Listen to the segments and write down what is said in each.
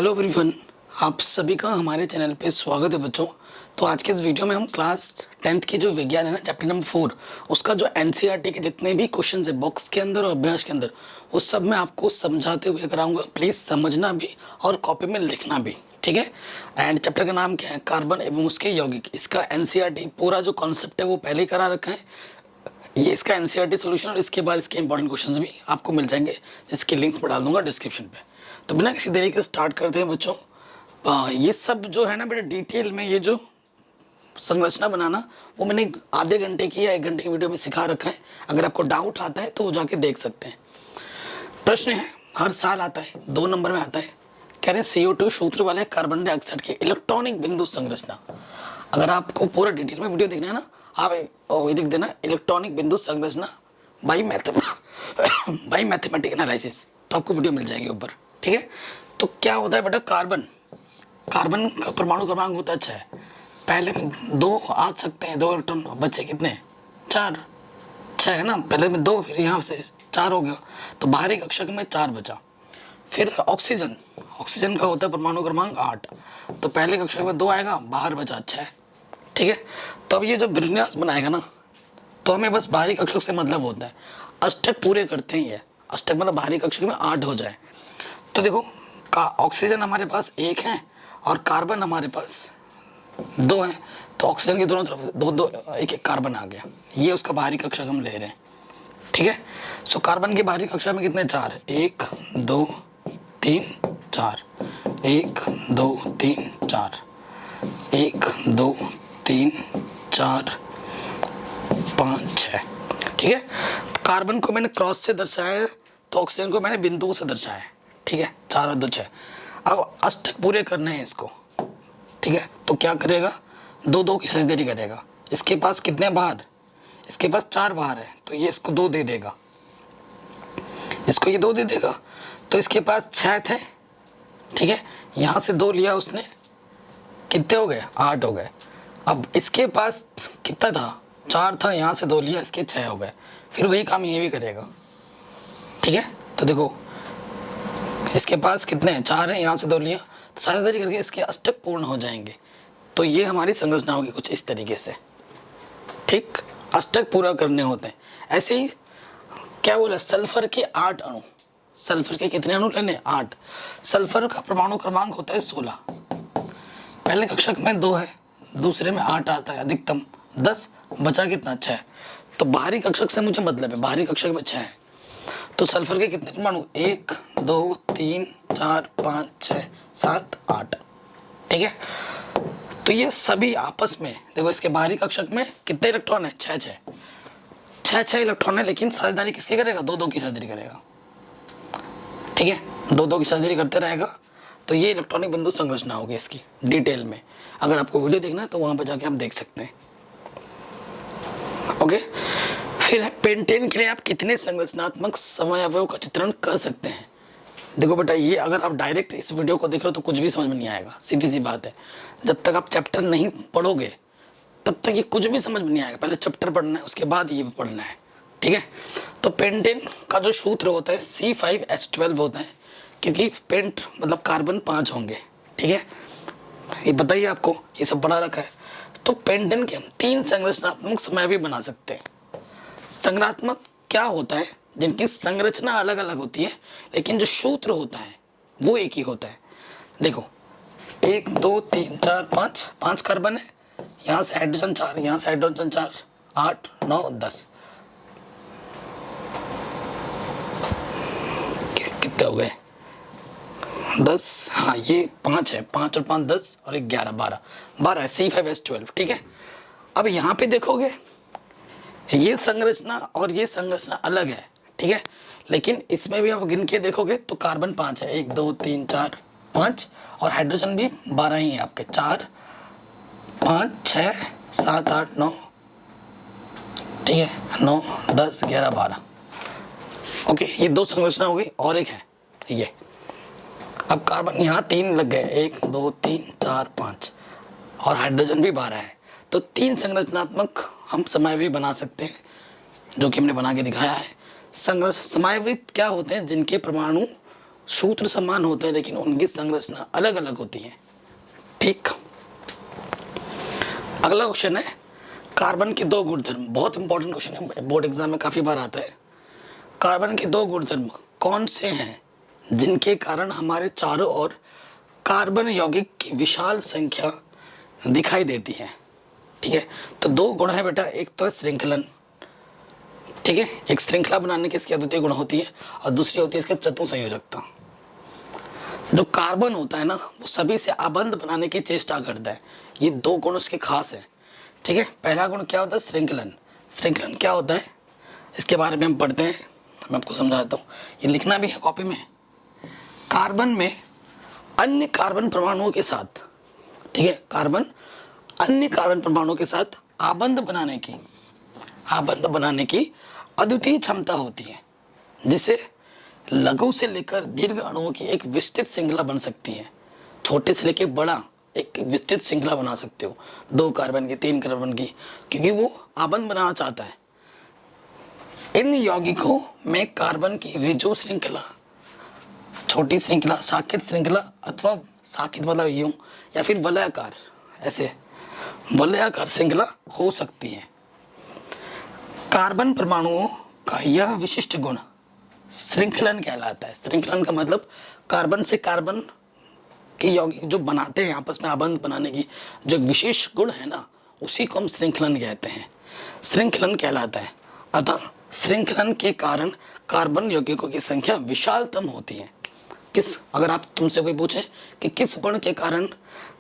Hello everyone, आप सभी का हमारे चैनल पे स्वागत है बच्चों। तो आज के इस वीडियो में हम क्लास 10th की जो विज्ञान है ना, चैप्टर नंबर 4, उसका जो एनसीईआरटी के जितने भी क्वेश्चन है बॉक्स के अंदर और अभ्यास के अंदर, उस सब में आपको समझाते हुए कराऊंगा। प्लीज़ समझना भी और कॉपी में लिखना भी, ठीक है। एंड चैप्टर का नाम क्या है? कार्बन एवं उसके यौगिक। इसका एनसीईआरटी पूरा जो कॉन्सेप्ट है वो पहले ही करा रखा है। ये इसका एनसीईआरटी सॉल्यूशन और इसके बाद इसके इंपॉर्टेंट क्वेश्चंस भी आपको मिल जाएंगे, जिसकी लिंक्स मैं डाल दूंगा डिस्क्रिप्शन पे। तो बिना किसी देरी के स्टार्ट करते हैं बच्चों। ये सब जो है ना बेटा, डिटेल में ये जो संरचना बनाना वो मैंने आधे घंटे की या 1 घंटे की वीडियो में सिखा रखा है। अगर आपको डाउट आता है तो वो जाके देख सकते हैं। प्रश्न है, हर साल आता है, 2 नंबर में आता है। कह रहे हैं CO2 सूत्र वाले कार्बन डाइऑक्साइड की इलेक्ट्रॉनिक बिंदु संरचना। अगर आपको पूरा डिटेल में वीडियो देखना है ना, आप ये लिख देना इलेक्ट्रॉनिक बिंदु संरचना बाई मैथमेटिक एनालिसिस, तो आपको वीडियो मिल जाएगी ऊपर, ठीक है। तो क्या होता है बेटा, कार्बन का परमाणु क्रमांक होता है 6। पहले 2 आ सकते हैं, 2 इलेक्ट्रॉन बचे कितने? 4। 6 है ना, पहले में 2, फिर यहाँ से 4 हो गया, तो बाहरी कक्षक में 4 बचा। फिर ऑक्सीजन का होता है परमाणु क्रमांक 8, तो पहले कक्षक में 2 आएगा, बाहर बचा 6, ठीक है। तो अब ये जब विन्यास बनाएगा ना, तो हमें बस बाहरी कक्षक से मतलब होता है, अष्टक पूरे करते हैं। ये अष्टक मतलब बाहरी कक्षक में 8 हो जाए। तो देखो, ऑक्सीजन हमारे पास 1 है और कार्बन हमारे पास 2 है, तो ऑक्सीजन की दोनों तरफ 2 1 कार्बन आ गया। ये उसका बाहरी कक्षक हम ले रहे हैं, ठीक है। सो कार्बन की बाहरी कक्षक में कितने? 4, 1 2 3 4, 1 2 3 4, 1 2 3 4 5 6, ठीक है। तो कार्बन को मैंने क्रॉस से दर्शाया है, तो ऑक्सीजन को मैंने बिंदु से दर्शाया है, ठीक है। 4 और 2 6। अब अष्टक पूरे करने हैं इसको, ठीक है। तो क्या करेगा? 2 की साझेदारी करेगा। इसके पास कितने बाहर? इसके पास 4 बाहर है, तो ये इसको 2 दे देगा, इसको ये 2 दे देगा। तो इसके पास 6 थे, ठीक है। यहाँ से 2 लिया उसने, कितने हो गए? 8 हो गए। अब इसके पास कितना था? 4 था, यहाँ से 2 लिया, इसके 6 हो गए। फिर वही काम ये भी करेगा, ठीक है। तो देखो, इसके पास कितने हैं? 4 हैं, यहाँ से 2 लिया, तो साझेदारी करके इसके अष्टक पूर्ण हो जाएंगे। तो ये हमारी संरचना होगी कुछ इस तरीके से, ठीक। अष्टक पूरा करने होते हैं। ऐसे ही क्या बोला, सल्फर के 8 अणु। सल्फर के कितने अणु लेने? 8। सल्फर का परमाणु क्रमांक होता है 16। पहले कक्षक में 2 है, दूसरे में 8 आता है, अधिकतम 10, बचा कितना? 6। तो बाहरी कक्षक से मुझे मतलब है, बाहरी कक्षक में 6 है। तो सल्फर के कितने परमाणु? 1 2 3 4 5 6 7 8, ठीक है। तो ये सभी आपस में देखो, इसके बाहरी कक्षक में कितने इलेक्ट्रॉन है? 6 इलेक्ट्रॉन है, लेकिन साझेदारी किसकी करेगा? 2 की साझेदारी करेगा, ठीक है। 2 की साझेदारी करते रहेगा। तो ये इलेक्ट्रॉनिक बिंदु संरचना होगी इसकी डिटेल में। अगर आपको वीडियो देखना है तो वहां पर जाके आप देख सकते हैं, ओके। फिर पेंटेन के लिए आप कितने संरचनात्मक समयावयों का चित्रण कर सकते हैं? देखो बेटा, ये अगर आप डायरेक्ट इस वीडियो को देख रहे हो तो कुछ भी समझ में नहीं आएगा, सीधी सी बात है। जब तक आप चैप्टर नहीं पढ़ोगे तब तक ये कुछ भी समझ में नहीं आएगा। पहले चैप्टर पढ़ना है, उसके बाद ये पढ़ना है, ठीक है। तो पेंटेन का जो सूत्र होता है C5H12 होता है, क्योंकि पेंट मतलब कार्बन 5 होंगे, ठीक है। ये बताइए आपको, ये सब पढ़ा रखा है। तो पेंटेन के हम 3 संरचनात्मक समयावयव बना सकते हैं। संरचनात्मक क्या होता है? जिनकी संरचना अलग अलग होती है, लेकिन जो सूत्र होता है वो एक ही होता है। देखो, 1 2 3 4 5 कार्बन है, यहाँ से हाइड्रोजन 4, यहाँ से हाइड्रोजन 4, 8 9 10, कितने हो गए? 10। हाँ, ये 5 है, 5 और 5 10 और 1 11 12 है, C5H12, ठीक है। अब यहाँ पे देखोगे, ये संरचना और ये संरचना अलग है, ठीक है। लेकिन इसमें भी आप गिन के देखोगे तो कार्बन 5 है, 1 2 3 4 5, और हाइड्रोजन भी 12 ही है आपके, 4 5 6 7 8 9, ठीक है, 9 10 11 12, ओके। ये 2 संरचना हो गई, और एक है ये। अब कार्बन यहाँ 3 लग गए, 1 2 3 4 5, और हाइड्रोजन भी 12 है। तो 3 संरचनात्मक हम समयावयव बना सकते हैं, जो कि हमने बना के दिखाया है। समयावयव क्या होते हैं? जिनके परमाणु सूत्र समान होते हैं लेकिन उनकी संरचना अलग अलग होती है। ठीक, अगला क्वेश्चन है कार्बन के दो गुणधर्म। बहुत इंपॉर्टेंट क्वेश्चन है, बोर्ड एग्जाम में काफी बार आता है। कार्बन के दो गुणधर्म कौन से हैं जिनके कारण हमारे चारों ओर कार्बन यौगिक की विशाल संख्या दिखाई देती है? ठीक है, तो दो गुण है बेटा, एक तो है श्रृंखलन, ठीक है, एक श्रृंखला बनाने की इसकी अद्वितीय गुण होती है और दूसरी होती है इसका चतुः संयोजकता। जो कार्बन होता है ना वो सभी से आबंध बनाने की चेष्टा करता है, ये दो गुण उसके खास है। ठीक है, पहला गुण क्या होता है? श्रृंखलन। श्रृंखलन क्या होता है इसके बारे में हम पढ़ते हैं, मैं आपको समझाता हूँ, ये लिखना भी है कॉपी में। कार्बन में अन्य कार्बन परमाणुओं के साथ, ठीक है, कार्बन अन्य कार्बन परमाणुओं के साथ आबंध बनाने की अद्वितीय क्षमता होती है, जिसे लघु से लेकर दीर्घ अणुओं की एक विस्तृत श्रृंखला बन सकती है। छोटे से लेकर बड़ा एक विस्तृत श्रृंखला बना सकते हो, 2 कार्बन की, 3 कार्बन की, क्योंकि वो आबंध बनाना चाहता है। इन यौगिकों में कार्बन की रिजु श्रृंखला, छोटी श्रृंखला, शाखित श्रृंखला अथवा शाखित मतलब यूं, या फिर वलयाकार, ऐसे वलयाकार श्रृंखला हो सकती है। कार्बन परमाणुओं का यह विशिष्ट गुण श्रृंखलन कहलाता है। श्रृंखलन का मतलब कार्बन से कार्बन के यौगिक जो बनाते हैं आपस में आबंध बनाने की जो विशेष गुण है ना, उसी को हम श्रृंखलन कहते हैं, श्रृंखलन कहलाता है। अतः श्रृंखलन के कारण कार्बन यौगिकों की संख्या विशालतम होती है। किस, अगर आप तुमसे कोई पूछे कि किस गुण के कारण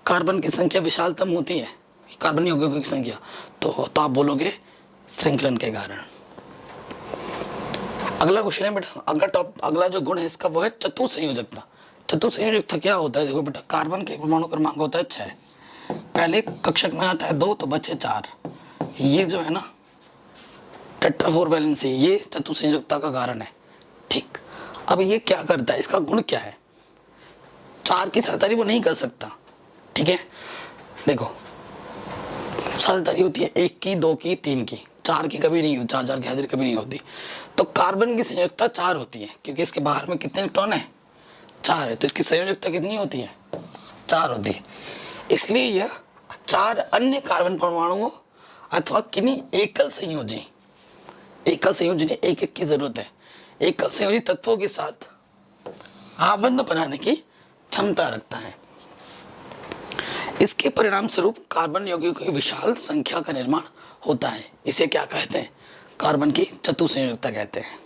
कार्बन की संख्या विशालतम होती है, कार्बन यौगिकों की संख्या, तो आप बोलोगे श्रृंखलन के कारण। अगला क्वेश्चन है बेटा, अगला जो गुण है इसका वो है चतुः संयोजकता। चतुः संयोजकता क्या होता है? देखो बेटा, कार्बन के परमाणु क्रमांक होता है 6, पहले कक्षक में आता है 2 तो बचे 4, ये जो है ना टेट्रा 4 वैलेंसी, ये चतुः संयोजकता का कारण है। ठीक, अब ये क्या करता है, इसका गुण क्या है? 4 की साझेदारी वो नहीं कर सकता। ठीक है, देखो साझेदारी होती है 1 की, 2 की, 3 की, 4 की कभी नहीं होती, 4 की हाजिरी कभी नहीं होती। तो कार्बन की संयोजकता 4 होती है, क्योंकि इसके बाहर में कितने इलेक्ट्रॉन है? 4 है, तो इसकी संयोजकता कितनी होती है? 4 होती है। इसलिए यह 4 अन्य कार्बन परमाणुओं अथवा किन्हीं एकल संयोजी एक की जरूरत है, एकल संयोजी तत्वों के साथ आबंध बनाने की क्षमता रखता है। इसके परिणाम स्वरूप कार्बन यौगिकों की विशाल संख्या का निर्माण होता है। इसे क्या कहते हैं? कार्बन की चतुः संयोजकता कहते हैं।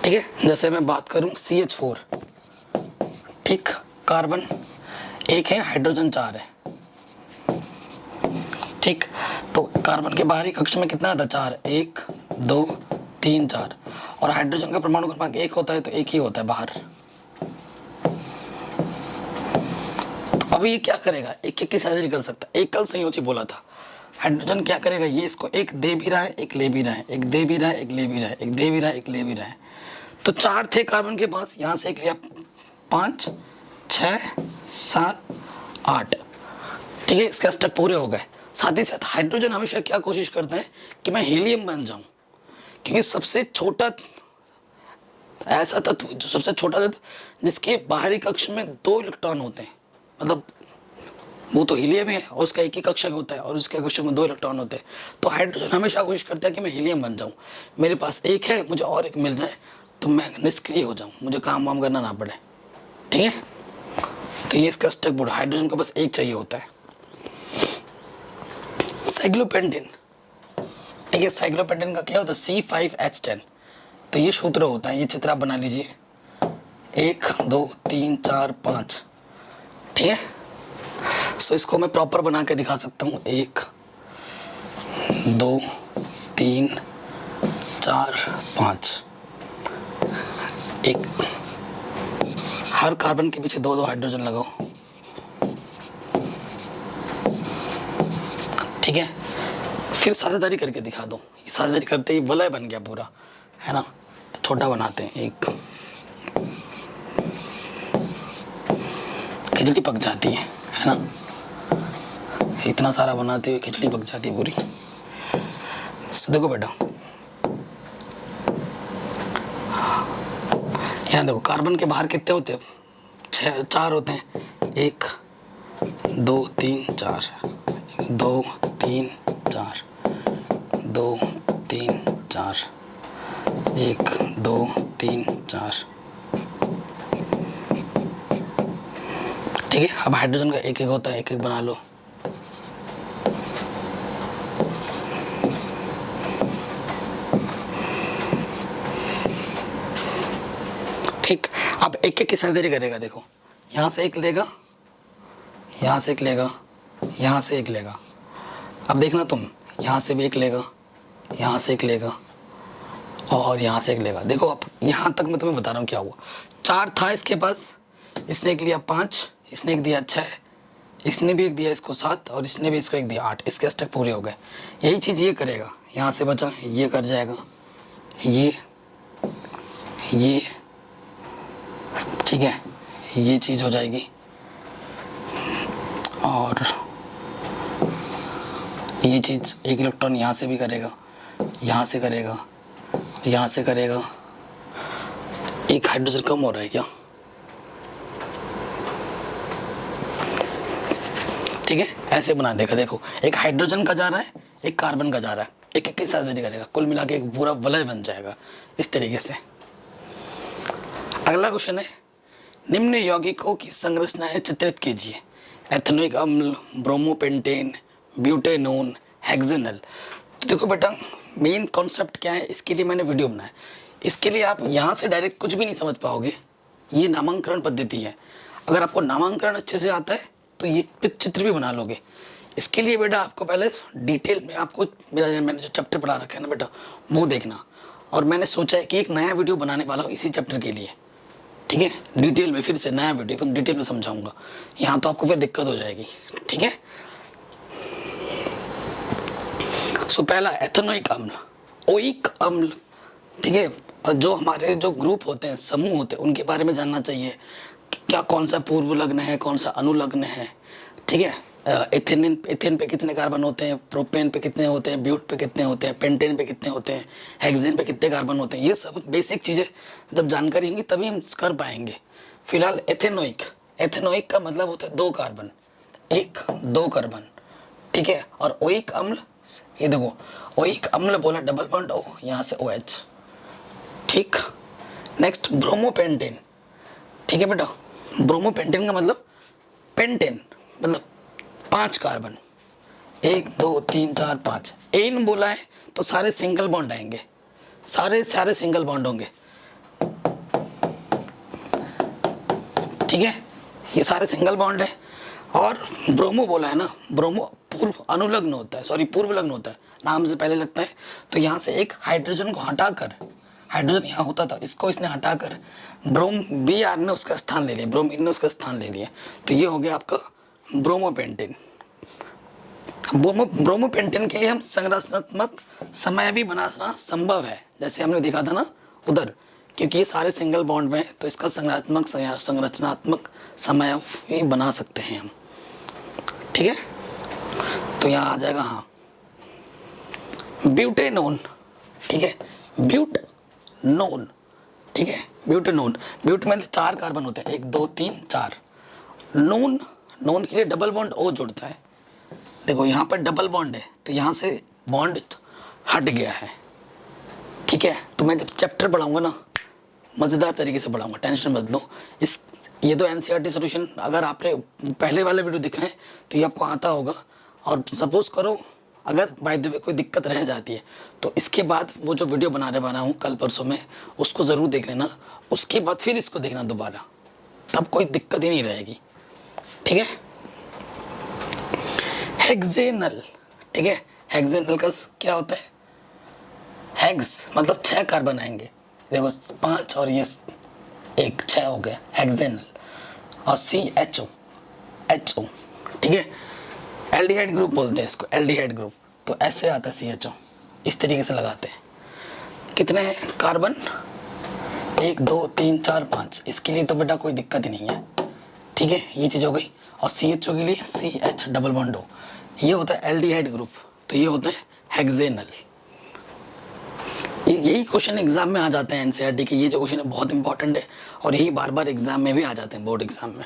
ठीक है, जैसे मैं बात करूं CH4, ठीक, कार्बन 1 है, हाइड्रोजन 4 है। ठीक, तो कार्बन के बाहरी कक्ष में कितना आता है? 4, 1 2 3 4, और हाइड्रोजन का परमाणु क्रमांक 1 होता है तो 1 ही होता है बाहर। अब ये क्या करेगा? एक की साझेदारी कर सकता, एकल संयोजी बोला था। हाइड्रोजन क्या करेगा? ये इसको एक दे भी रहा है, एक ले भी रहा है, एक दे भी रहा है, एक ले भी रहा है, एक दे भी रहा है, एक ले भी रहा है। तो 4 थे कार्बन के पास, यहाँ से एक लिया, 5 6 7 8। ठीक है, इसके अष्टक पूरे हो गए। साथ ही साथ हाइड्रोजन हमेशा क्या कोशिश करता है कि मैं हीलियम बन जाऊं, क्योंकि सबसे छोटा ऐसा तत्व, जो सबसे छोटा तत्व जिसके बाहरी कक्ष में 2 इलेक्ट्रॉन होते हैं, मतलब वो तो हीलियम है और उसका एक ही कक्षक होता है और उसके कक्षक में 2 इलेक्ट्रॉन होते हैं। तो हाइड्रोजन हमेशा कोशिश करता है कि मैं हीलियम बन जाऊं, मेरे पास एक है, मुझे और एक मिल जाए तो मैं निष्क्रिय हो जाऊं, मुझे काम वाम करना ना पड़े। ठीक है, तो ये इसका अष्टक बोर्ड, हाइड्रोजन को बस एक चाहिए होता है। साइक्लोपेंटेन, ठीक है, साइक्लोपेंटेन का क्या होता है? C5H10। तो ये सूत्र होता है, ये चित्र आप बना लीजिए, 1 2 3 4 5। ठीक है, सो इसको मैं प्रॉपर बना के दिखा सकता हूँ, 1 2 3 4 5। एक हर कार्बन के पीछे 2 हाइड्रोजन लगाओ। ठीक है, फिर साझेदारी करके दिखा दो। साझेदारी करते ही वलय बन गया पूरा, है ना? तो छोटा बनाते हैं, एक खिचड़ी पक जाती है ना? इतना सारा बनाते हुए खिचड़ी पक जाती है पूरी। देखो बेटा, यहाँ देखो कार्बन के बाहर कितने होते हैं, 4 होते हैं, 1 2 3 4, 2 3 4, 2 3 4, 1 2 3 4। ठीक है, अब हाइड्रोजन का एक एक होता है, एक एक बना लो। ठीक, अब एक एक की सर्जरी करेगा। देखो यहाँ से एक लेगा, यहाँ से एक लेगा, यहाँ से एक लेगा। अब देखना तुम, यहाँ से भी एक लेगा, यहाँ से एक लेगा और यहाँ से एक लेगा। देखो अब यहाँ तक मैं तुम्हें बता रहा हूँ क्या हुआ। 4 था इसके पास, इसने एक लिया 5, इसने एक दिया 6, इसने भी एक दिया इसको 7 और इसने भी इसको एक दिया 8। इसके स्टेप पूरे हो गए। यही चीज़ ये करेगा, यहाँ से बचा ये कर जाएगा, ये ठीक है, ये चीज़ हो जाएगी और ये चीज़ एक इलेक्ट्रॉन यहाँ से भी करेगा, यहाँ से करेगा, यहाँ से करेगा। एक हाइड्रोजन कम हो रहा है क्या? ठीक है, ऐसे बना देगा। देखो एक हाइड्रोजन का जा रहा है, एक कार्बन का जा रहा है, एक एक की सर्जरी करेगा, कुल मिला के एक पूरा वलय बन जाएगा इस तरीके से। अगला क्वेश्चन है, निम्न यौगिकों की संरचनाएं चित्रित कीजिए। एथेनोइक अम्ल, ब्रोमोपेंटेन, ब्यूटेनोन, हेक्सेनल। तो देखो बेटा मेन कॉन्सेप्ट क्या है, इसके लिए मैंने वीडियो बनाया। इसके लिए आप यहाँ से डायरेक्ट कुछ भी नहीं समझ पाओगे, ये नामांकन पद्धति है। अगर आपको नामांकन अच्छे से आता है तो ये चित्र भी बना लोगे। इसके लिए बेटा आपको पहले डिटेल में आपको मैंने जो चैप्टर पढ़ा रखा है ना बेटा वो देखना। और मैंने सोचा है कि एक नया वीडियो बनाने वाला हूँ इसी चैप्टर के लिए। ठीक है, डिटेल में फिर से नया वीडियो एकदम डिटेल में समझाऊंगा। यहाँ तो आपको फिर दिक्कत हो जाएगी। ठीक है, सो पहला एथेनोइक अम्ल, ओइक अम्ल। ठीक है, और जो हमारे जो ग्रुप होते हैं, समूह होते हैं, उनके बारे में जानना चाहिए। क्या कौन सा पूर्व लग्न है, कौन सा अनुलग्न है। ठीक है, एथेन पे कितने कार्बन होते हैं, प्रोपेन पे कितने होते हैं, ब्यूट पे कितने होते हैं, पेंटेन पे कितने होते हैं, हेक्सेन पे कितने कार्बन होते हैं। ये सब बेसिक चीज़ें जब जानकारी होंगी तभी हम कर पाएंगे। फिलहाल एथेनोइक का मतलब होता है 2 कार्बन, 2 कार्बन। ठीक है, और ओइक अम्ल, ये देखो ओइक अम्ल बोला डबल बॉन्ड O, यहाँ से OH। ठीक, नेक्स्ट ब्रोमोपेंटेन। ठीक है बेटा, ब्रोमोपेंटेन का मतलब पेंटेन मतलब 5 कार्बन, 1 2 3 4 5। एन बोला है तो सारे सिंगल बॉन्ड आएंगे, सारे सिंगल बॉन्ड होंगे। ठीक है, ये सारे सिंगल बॉन्ड है। और ब्रोमो बोला है ना, ब्रोमो पूर्व अनुलग्न होता है, सॉरी पूर्व लग्न होता है, नाम से पहले लगता है। तो यहाँ से एक हाइड्रोजन को हटाकर, हाइड्रोजन यहाँ होता था, इसको इसने हटाकर ब्रोम Br ने उसका स्थान ले लिया, ब्रोमीन ने उसका स्थान ले लिया। तो ये हो गया आपका ब्रोमोपेंटेन। ब्रोमोपेंटेन के लिए हम संरचनात्मक समय भी बनाना संभव है, जैसे हमने देखा था ना उधर, क्योंकि ये सारे सिंगल बॉन्ड में, तो इसका संरचनात्मक समय भी बना सकते हैं हम। ठीक है, तो यहाँ आ जाएगा हाँ ब्यूटेनोन। ठीक है, ब्यूटनोन। ठीक है, ब्यूटेनोन, ब्यूट में 4 कार्बन होते हैं, 1 2 3 4। नोन के लिए डबल बॉन्ड O जुड़ता है। देखो यहाँ पर डबल बॉन्ड है तो यहाँ से बॉन्ड हट गया है। ठीक है, तो मैं जब चैप्टर पढ़ाऊंगा ना मज़ेदार तरीके से पढ़ाऊंगा, टेंशन मत लो। ये तो NCERT सॉल्यूशन अगर आपने पहले वाले वीडियो दिखाएं तो ये आपको आता होगा। और सपोज करो अगर बाय द वे कोई दिक्कत रह जाती है तो इसके बाद वो जो वीडियो बना हूँ कल परसों में, उसको ज़रूर देख लेना। उसके बाद फिर इसको देखना दोबारा, तब कोई दिक्कत ही नहीं रहेगी। ठीक है, हेक्सेनल। ठीक है, हेक्सेनल का क्या होता है, हेक्स मतलब 6 कार्बन आएंगे। देखो 5 और ये 1 6 हो गया हेक्सेनल। और CHO, HO। ठीक है, एल्डिहाइड ग्रुप बोलते हैं इसको, एल्डिहाइड ग्रुप। तो ऐसे आता है CHO, इस तरीके से लगाते हैं। कितने हैं कार्बन, 1 2 3 4 5। इसके लिए तो बेटा कोई दिक्कत ही नहीं है। ठीक है, ये चीज़ हो गई। और CHO के लिए CH डबल बॉन्ड O, ये होता है एल्डिहाइड ग्रुप। तो ये होता है हेक्सेनल। यही क्वेश्चन एग्जाम में आ जाते हैं एनसीईआरटी के। ये जो क्वेश्चन है बहुत इंपॉर्टेंट है और यही बार बार एग्जाम में भी आ जाते हैं, बोर्ड एग्जाम में।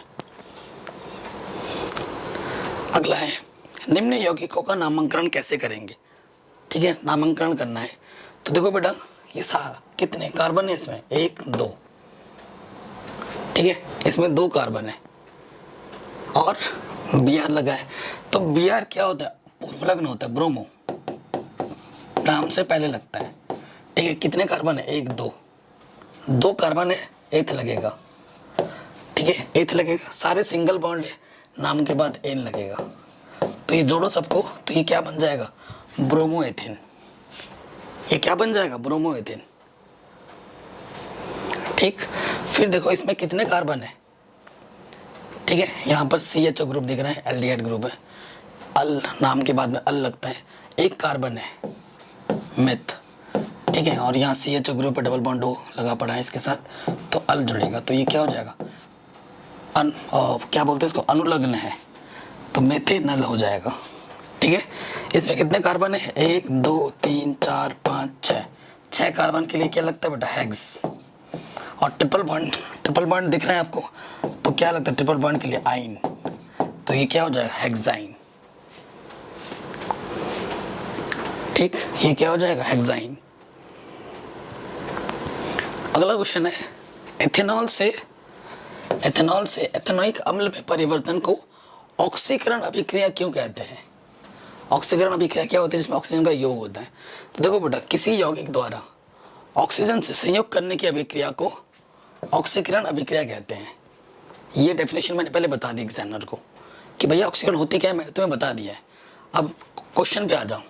अगला है, निम्न यौगिकों का नामकरण कैसे करेंगे। ठीक है, नामकरण करना है। तो देखो बेटा, ये कितने कार्बन है इसमें, 1 2, ठीक है, इसमें 2 कार्बन है और Br लगा है। तो Br क्या होता है, पूर्वलग्न होता है, ब्रोमो, नाम से पहले लगता है। ठीक है, कितने कार्बन है, 1 2, 2 कार्बन है, एथ लगेगा। ठीक है, एथ लगेगा, सारे सिंगल बॉन्ड है, नाम के बाद एन लगेगा। तो ये जोड़ो सबको, तो ये क्या बन जाएगा, ब्रोमो एथेन। ये क्या बन जाएगा, ब्रोमो एथेन। ठीक, फिर देखो इसमें कितने कार्बन है। ठीक है, यहाँ पर CHO ग्रुप दिख रहा है, एल्डिहाइड ग्रुप है, अल नाम के बाद में अल लगता है, 1 कार्बन है, मेथ। ठीक है, और यहाँ CHO ग्रुप पे डबल बॉन्ड लगा पड़ा है इसके साथ, तो अल जुड़ेगा। तो ये क्या हो जाएगा, क्या बोलते हैं इसको, अनुलग्न है, तो मेथेनल हो जाएगा। ठीक है, इसमें कितने कार्बन है, 1 2 3 4 5 6, 6 कार्बन के लिए क्या लगता है बेटा, हेक्स। और ट्रिपल बॉन्ड दिख रहा है आपको, तो क्या लगता है ट्रिपल बॉन्ड के लिए, आइन। तो ये क्या हो जाएगा, हेक्साइन। ठीक, ये क्या हो जाएगा, हेक्साइन। अगला क्वेश्चन है, एथेनॉल से एथेनोइक अम्ल में परिवर्तन को ऑक्सीकरण अभिक्रिया क्यों कहते हैं। ऑक्सीकरण अभिक्रिया क्या होती है, जिसमें ऑक्सीजन का योग होता है। तो देखो बेटा, किसी यौगिक द्वारा ऑक्सीजन से संयोग करने की अभिक्रिया को ऑक्सीकरण अभिक्रिया कहते हैं। ये डेफिनेशन मैंने पहले बता दी एग्जामिनर को कि भैया ऑक्सीकरण होती क्या है, मैंने तुम्हें बता दिया है। अब क्वेश्चन पे आ जाऊँ,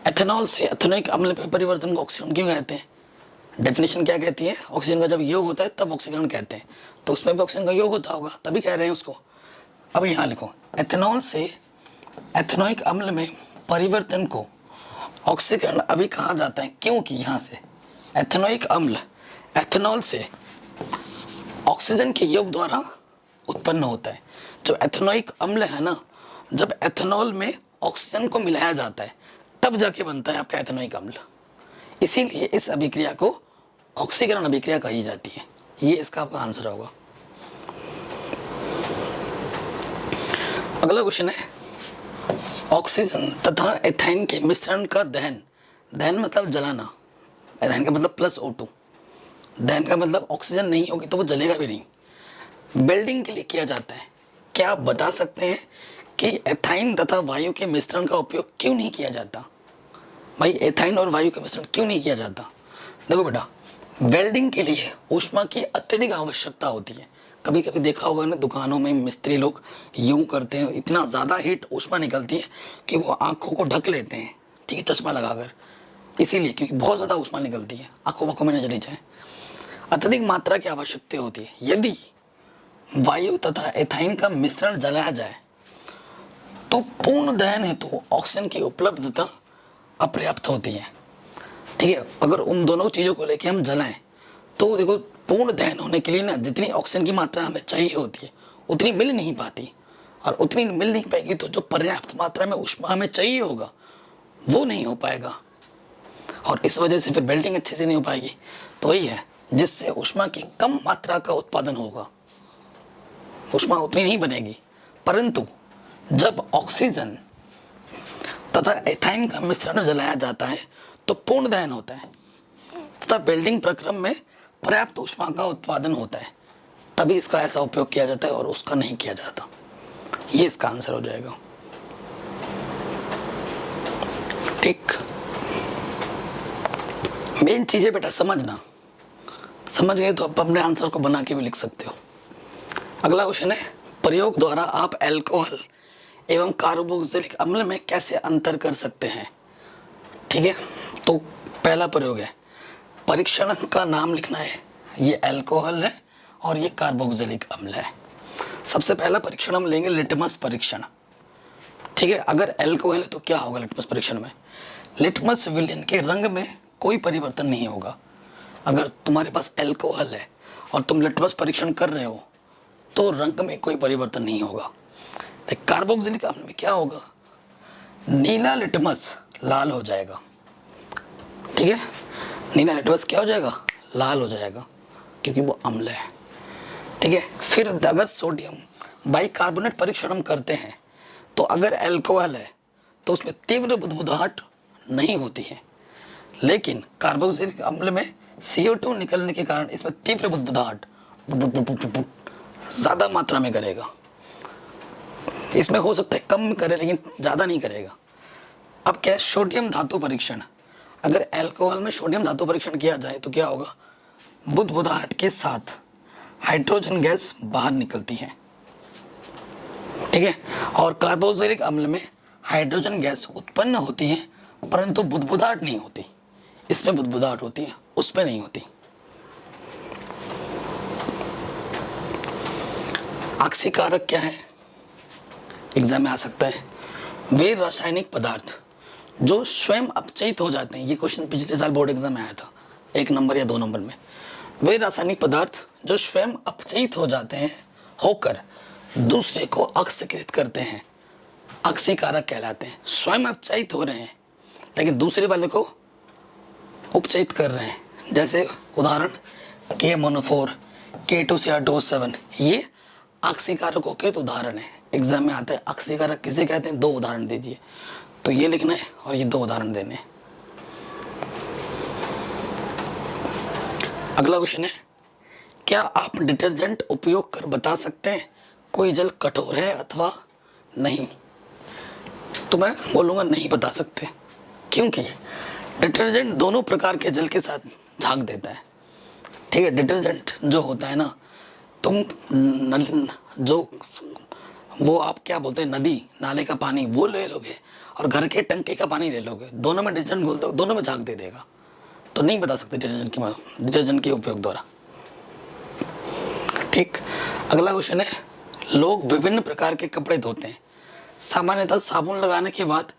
एथेनॉल से एथेनोइक अम्ल में परिवर्तन को ऑक्सीकरण क्यों कहते हैं। डेफिनेशन क्या कहती है, ऑक्सीजन का जब योग होता है तब ऑक्सीकरण कहते हैं। तो उसमें भी ऑक्सीजन का योग होता होगा, तभी कह रहे हैं उसको। अब यहाँ लिखो, एथेनॉल से एथेनोइक अम्ल में परिवर्तन को ऑक्सीकरण अभी कहा जाता है, क्योंकि यहाँ से एथेनोइक अम्ल एथेनॉल से ऑक्सीजन के योग द्वारा उत्पन्न होता है। जो एथेनोइक अम्ल है ना, जब एथेनॉल में ऑक्सीजन को मिलाया जाता है तब जाके बनता है आपका एथेनोइक अम्ल। इसीलिए इस अभिक्रिया को ऑक्सीकरण अभिक्रिया कही जाती है। ये इसका आपका आंसर होगा। अगला क्वेश्चन है, ऑक्सीजन तथा एथाइन के मिश्रण का दहन मतलब जलाना, एथाइन का मतलब +O2, दहन का मतलब ऑक्सीजन नहीं होगी तो वो जलेगा भी नहीं, वेल्डिंग के लिए किया जाता है। क्या आप बता सकते हैं कि एथाइन तथा वायु के मिश्रण का उपयोग क्यों नहीं किया जाता। भाई एथाइन और वायु का मिश्रण क्यों नहीं किया जाता। देखो बेटा, वेल्डिंग के लिए ऊष्मा की अत्यधिक आवश्यकता होती है। कभी कभी देखा होगा ना, दुकानों में मिस्त्री लोग यूं करते हैं, इतना ज़्यादा हीट ऊष्मा निकलती है कि वो आँखों को ढक लेते हैं, ठीक है, चश्मा लगाकर, इसीलिए क्योंकि बहुत ज़्यादा ऊष्मा निकलती है, आँखों में न चली जाए। अत्यधिक मात्रा की आवश्यकता होती है। यदि वायु तथा एथाइन का मिश्रण जलाया जाए तो पूर्ण दहन हेतु तो ऑक्सीजन की उपलब्धता अपर्याप्त होती है। ठीक है, अगर उन दोनों चीज़ों को लेके हम जलाएं तो देखो, पूर्ण दहन होने के लिए ना जितनी ऑक्सीजन की मात्रा हमें चाहिए होती है उतनी मिल नहीं पाती, और उतनी मिल नहीं पाएगी तो जो पर्याप्त मात्रा में ऊष्मा हमें चाहिए होगा वो नहीं हो पाएगा, और इस वजह से फिर वेल्डिंग अच्छे से नहीं हो पाएगी। तो वही है, जिससे ऊष्मा की कम मात्रा का उत्पादन होगा, ऊष्मा उतनी नहीं बनेगी। परंतु जब ऑक्सीजन तथा एथाइन का मिश्रण जलाया जाता है तो पूर्ण दहन होता है तथा वेल्डिंग प्रक्रम में पर्याप्त ऊष्मा का उत्पादन होता है, तभी इसका ऐसा उपयोग किया जाता है और उसका नहीं किया जाता। ये इसका आंसर हो जाएगा। ठीक, मेन चीजें बेटा समझना, समझ गए तो आप अपने आंसर को बना के भी लिख सकते हो। अगला क्वेश्चन है, प्रयोग द्वारा आप अल्कोहल एवं कार्बोक्सिलिक अम्ल में कैसे अंतर कर सकते हैं। ठीक है, तो पहला प्रयोग है, परीक्षण का नाम लिखना है। ये अल्कोहल है और ये कार्बोक्सिलिक अम्ल है। सबसे पहला परीक्षण हम लेंगे लिटमस परीक्षण। ठीक है, अगर अल्कोहल है तो क्या होगा लिटमस परीक्षण में, लिटमस विलेन के रंग में कोई परिवर्तन नहीं होगा। अगर तुम्हारे पास अल्कोहल है और तुम लिटमस परीक्षण कर रहे हो तो रंग में कोई परिवर्तन नहीं होगा। कार्बोक्सिलिक अम्ल में क्या होगा, नीला लिटमस लाल हो जाएगा। ठीक है, नीला लेटवस क्या हो जाएगा, लाल हो जाएगा, क्योंकि वो अम्ल है। ठीक है, फिर अगर सोडियम बाइकार्बोनेट परीक्षण हम करते हैं तो अगर अल्कोहल है तो उसमें तीव्र बुदबुदाहट नहीं होती है, लेकिन कार्बोक्सिलिक अम्ल में CO2 निकलने के कारण इसमें तीव्र बुदबुदाहट ज़्यादा मात्रा में करेगा। इसमें हो सकता है कम करे लेकिन ज़्यादा नहीं करेगा। अब क्या है, सोडियम धातु परीक्षण, अगर अल्कोहल में सोडियम धातु परीक्षण किया जाए तो क्या होगा, बुदबुदाहट के साथ हाइड्रोजन गैस बाहर निकलती है। ठीक है, और कार्बोक्सिलिक अम्ल में हाइड्रोजन गैस उत्पन्न होती है परंतु बुदबुदाहट नहीं होती। इसमें बुदबुदाहट होती है, उसमें नहीं होती। आक्सीकारक क्या है, एग्जाम में आ सकता है। वे रासायनिक पदार्थ जो स्वयं अपचयित हो जाते हैं, ये क्वेश्चन पिछले साल बोर्ड एग्जाम में आया था 1 नंबर या 2 नंबर में। वे रासायनिक पदार्थ जो स्वयं अपचयित हो जाते हैं होकर दूसरे को अक्सीकृत करते हैं, अक्सीकारक कहलाते हैं। स्वयं अपचयित हो रहे हैं लेकिन दूसरे वाले को उपचयित कर रहे हैं। जैसे उदाहरण K-MnO4, K2Cr2O7, ये अक्सीकारकों के तो उदाहरण है। एग्जाम में आता है अक्सीकारक किसे कहते हैं, 2 उदाहरण दीजिए, तो ये लिखना है और ये 2 उदाहरण देने हैं। अगला क्वेश्चन है, क्या आप डिटर्जेंट उपयोग कर बता सकते हैं कोई जल कठोर है अथवा नहीं? तो मैं बोलूँगा नहीं बता सकते, क्योंकि डिटर्जेंट दोनों प्रकार के जल के साथ झाग देता है। ठीक है, डिटर्जेंट जो होता है ना, तुम जो वो आप क्या बोलते हैं, नदी नाले का पानी वो ले लोगे और घर के टंकी का पानी ले लोगे, दोनों में डिटर्जेंट घोल दो, दोनों में झाग दे देगा। तो नहीं बता सकते डिटर्जेंट के उपयोग द्वारा। ठीक, अगला क्वेश्चन है, लोग विभिन्न प्रकार के कपड़े धोते हैं। सामान्यतः साबुन लगाने के बाद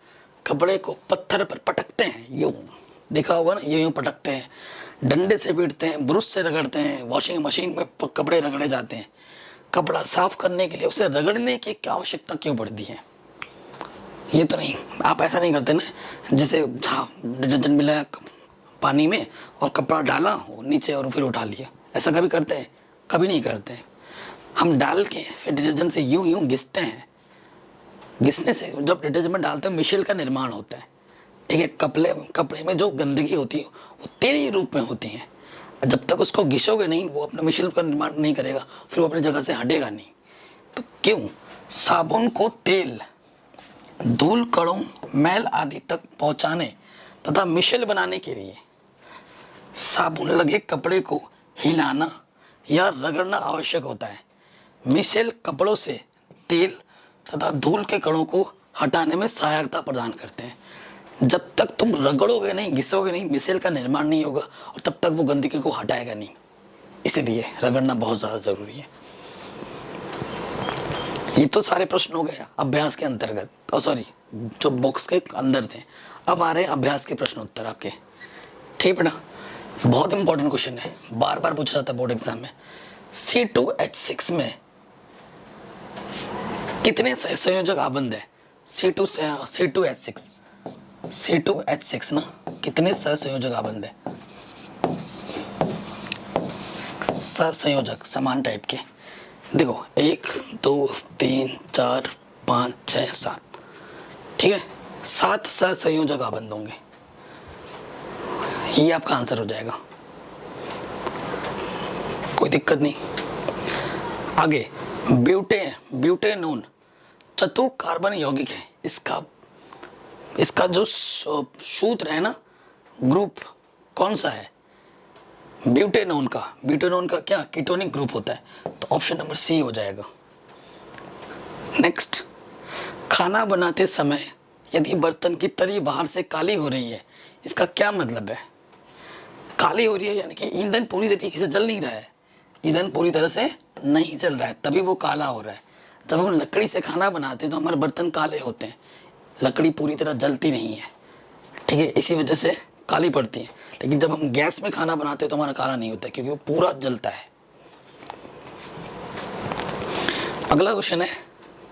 कपड़े को पत्थर पर पटकते हैं, यूँ देखा होगा ना, यूँ पटकते हैं, डंडे से पीटते हैं, ब्रश से रगड़ते हैं, वॉशिंग मशीन में कपड़े रगड़े जाते हैं। कपड़ा साफ करने के लिए उसे रगड़ने की क्या आवश्यकता क्यों पड़ती है? ये तो नहीं, आप ऐसा नहीं करते ना, जैसे डिटर्जेंट मिलाया पानी में और कपड़ा डाला नीचे और फिर उठा लिया, ऐसा कभी करते हैं? कभी नहीं करते हैं। हम डाल के फिर डिटर्जेंट से यूं घिसते हैं। घिसने से जब डिटर्जेंट में डालते हैं मिशेल का निर्माण होता है। ठीक है, कपड़े में जो गंदगी होती है वो तेल रूप में होती है। जब तक उसको घिसोगे नहीं वो अपने मिशेल का निर्माण नहीं करेगा, फिर वो अपनी जगह से हटेगा नहीं। तो क्यों साबुन को तेल, धूल, कणों, मैल आदि तक पहुंचाने तथा मिशेल बनाने के लिए साबुन लगे कपड़े को हिलाना या रगड़ना आवश्यक होता है। मिशेल कपड़ों से तेल तथा धूल के कणों को हटाने में सहायता प्रदान करते हैं। जब तक तुम रगड़ोगे नहीं, घिसोगे नहीं, मिशेल का निर्माण नहीं होगा और तब तक वो गंदगी को हटाएगा नहीं। इसलिए रगड़ना बहुत ज़्यादा ज़रूरी है। ये तो सारे प्रश्न हो गए अभ्यास के अंतर्गत, जो बॉक्स के अंदर थे। अब आ रहे हैं अभ्यास के प्रश्न उत्तर आपके। ठीक है बेटा, बहुत इंपॉर्टेंट क्वेश्चन है, बार बार पूछा जाता है बोर्ड एग्जाम में। C2H6 में कितने सहसंयोजक आबंध है? C2H6 ना, कितने सहसंयोजक आबंध है? सहसंयोजक समान टाइप के, देखो 1 2 3 4 5 6 7, ठीक है, 7 सहसंयोजक आबंध होंगे। ये आपका आंसर हो जाएगा, कोई दिक्कत नहीं। आगे ब्यूटेनोन चतु कार्बन यौगिक है। इसका जो सूत्र है ना, ग्रुप कौन सा है? ब्यूटेनोन का क्या कीटोनिक ग्रुप होता है, तो ऑप्शन नंबर सी हो जाएगा। नेक्स्ट, खाना बनाते समय यदि बर्तन की तली बाहर से काली हो रही है, इसका क्या मतलब है? काली हो रही है यानी कि ईंधन पूरी तरीके से जल नहीं रहा है, ईंधन पूरी तरह से नहीं जल रहा है, तभी वो काला हो रहा है। जब हम लकड़ी से खाना बनाते हैं तो हमारे बर्तन काले होते हैं, लकड़ी पूरी तरह जलती नहीं है, ठीक है, इसी वजह से काली पड़ती है। लेकिन जब हम गैस में खाना बनाते हैं तो हमारा काला नहीं होता क्योंकि वो पूरा जलता है। अगला क्वेश्चन है,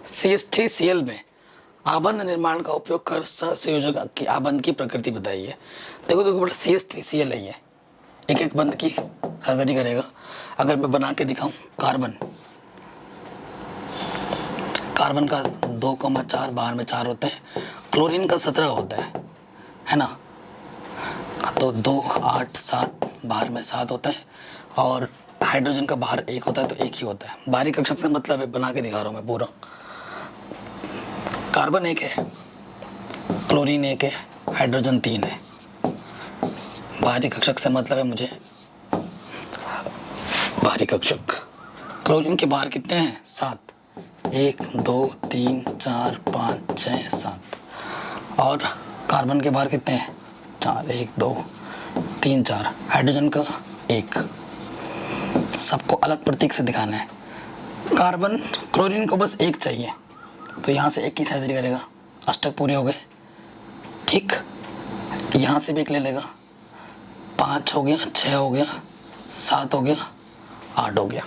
CH3Cl में आबंध निर्माण का उपयोग कर सहसंयोजक की आबंध की प्रकृति बताइए। देखो बेटा, CH3Cl है, एक एक बंद की साझेदारी करेगा। अगर मैं बना के दिखाऊं कार्बन का 2,4 बाहर में 4 होते हैं, क्लोरीन का 17 होता है ना। तो 2, 8, 7 बाहर में 7 होता है और हाइड्रोजन का बाहर 1 होता है, तो 1 ही होता है। बाहरी कक्षक से मतलब है, बना के दिखा रहा हूँ मैं पूरा। कार्बन 1 है, क्लोरीन 1 है, हाइड्रोजन 3 है। बाहरी कक्षक से मतलब है मुझे बाहरी कक्षक। क्लोरीन के बाहर कितने हैं? 7, 1, 2, 3, 4, 5, 6, 7। और कार्बन के बाहर कितने हैं? 4, 1, 2, 3, 4। हाइड्रोजन का 1। सबको अलग प्रतीक से दिखाना है। कार्बन क्लोरीन को बस 1 चाहिए, तो यहाँ से 1 की साझेदारी करेगा, अष्टक पूरे हो गए। ठीक, यहाँ से भी 1 ले लेगा, 5 हो गया, 6 हो गया, 7 हो गया, 8 हो गया।